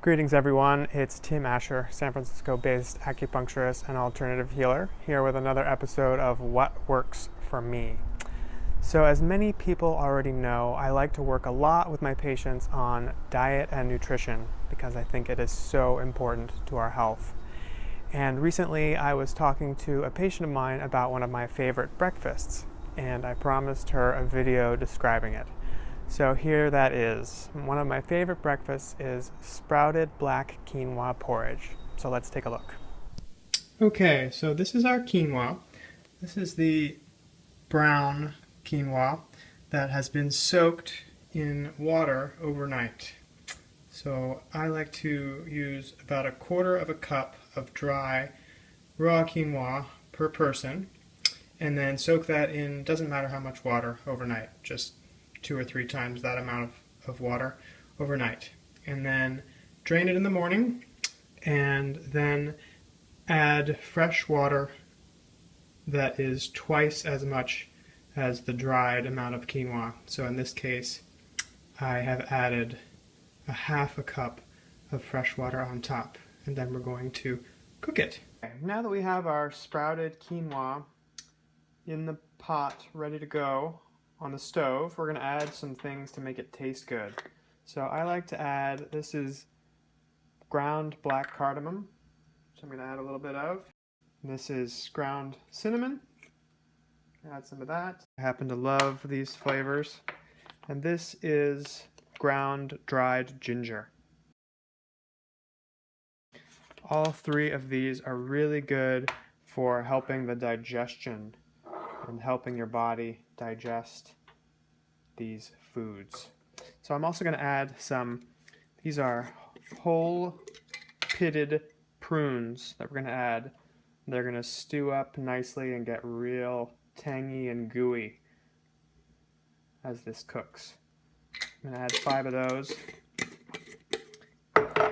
Greetings everyone, it's Tim Asher, San Francisco-based acupuncturist and alternative healer, here with another episode of What Works for Me. So as many people already know, I like to work a lot with my patients on diet and nutrition because I think it is so important to our health. And recently I was talking to a patient of mine about one of my favorite breakfasts, and I promised her a video describing it. So here that is. One of my favorite breakfasts is sprouted black quinoa porridge. So let's take a look. Okay, so this is our quinoa. This is the brown quinoa that has been soaked in water overnight. So I like to use about 1/4 cup of dry raw quinoa per person, and then soak that in, doesn't matter how much water, overnight, just 2 or 3 times that amount of water overnight. And then drain it in the morning, and then add fresh water that is twice as much as the dried amount of quinoa. So in this case, I have added 1/2 cup of fresh water on top, and then we're going to cook it. Okay, now that we have our sprouted quinoa in the pot ready to go on the stove, we're going to add some things to make it taste good. So I like to add, this is ground black cardamom, so I'm going to add a little bit of. This is ground cinnamon, add some of that. I happen to love these flavors. And this is ground dried ginger. All 3 of these are really good for helping the digestion and helping your body digest these foods. So I'm also going to add these are whole pitted prunes that we're going to add. They're going to stew up nicely and get real tangy and gooey as this cooks. I'm going to add 5 of those,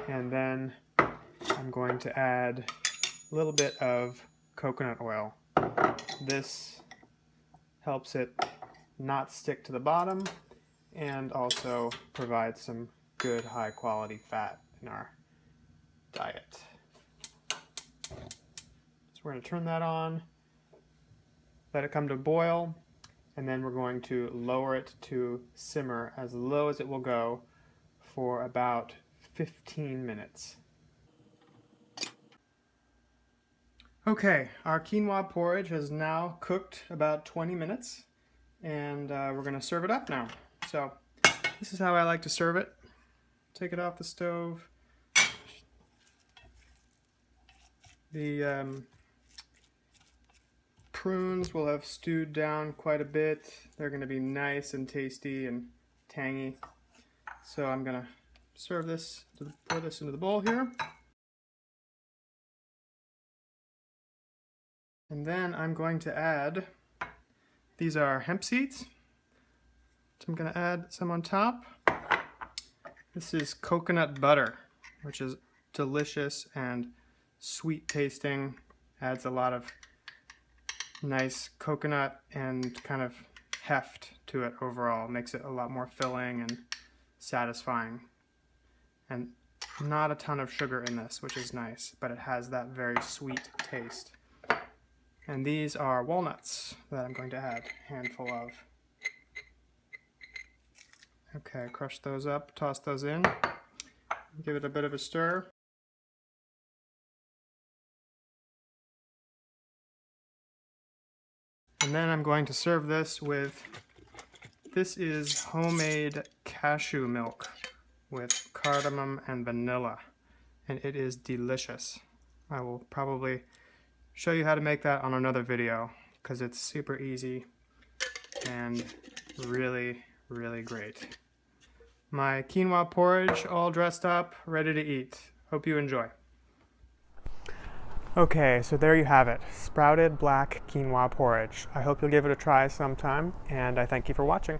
and then I'm going to add a little bit of coconut oil. This helps it not stick to the bottom and also provide some good high quality fat in our diet. So we're going to turn that on, let it come to a boil, and then we're going to lower it to simmer as low as it will go for about 15 minutes. Okay, our quinoa porridge has now cooked about 20 minutes, and we're going to serve it up now. So this is how I like to serve it. Take it off the stove. The prunes will have stewed down quite a bit. They're going to be nice and tasty and tangy. So I'm going to serve this, pour this into the bowl here. And then I'm going to add, these are hemp seeds. So I'm going to add some on top. This is coconut butter, which is delicious and sweet tasting. Adds a lot of nice coconut and kind of heft to it overall. Makes it a lot more filling and satisfying. And not a ton of sugar in this, which is nice, but it has that very sweet taste. And these are walnuts that I'm going to add a handful of. Okay, crush those up, toss those in, give it a bit of a stir. And then I'm going to serve this with, this is homemade cashew milk with cardamom and vanilla, and it is delicious. I will probably show you how to make that on another video because it's super easy and really, really great. My quinoa porridge all dressed up, ready to eat. Hope you enjoy. Okay, so there you have it, sprouted black quinoa porridge. I hope you'll give it a try sometime, and I thank you for watching.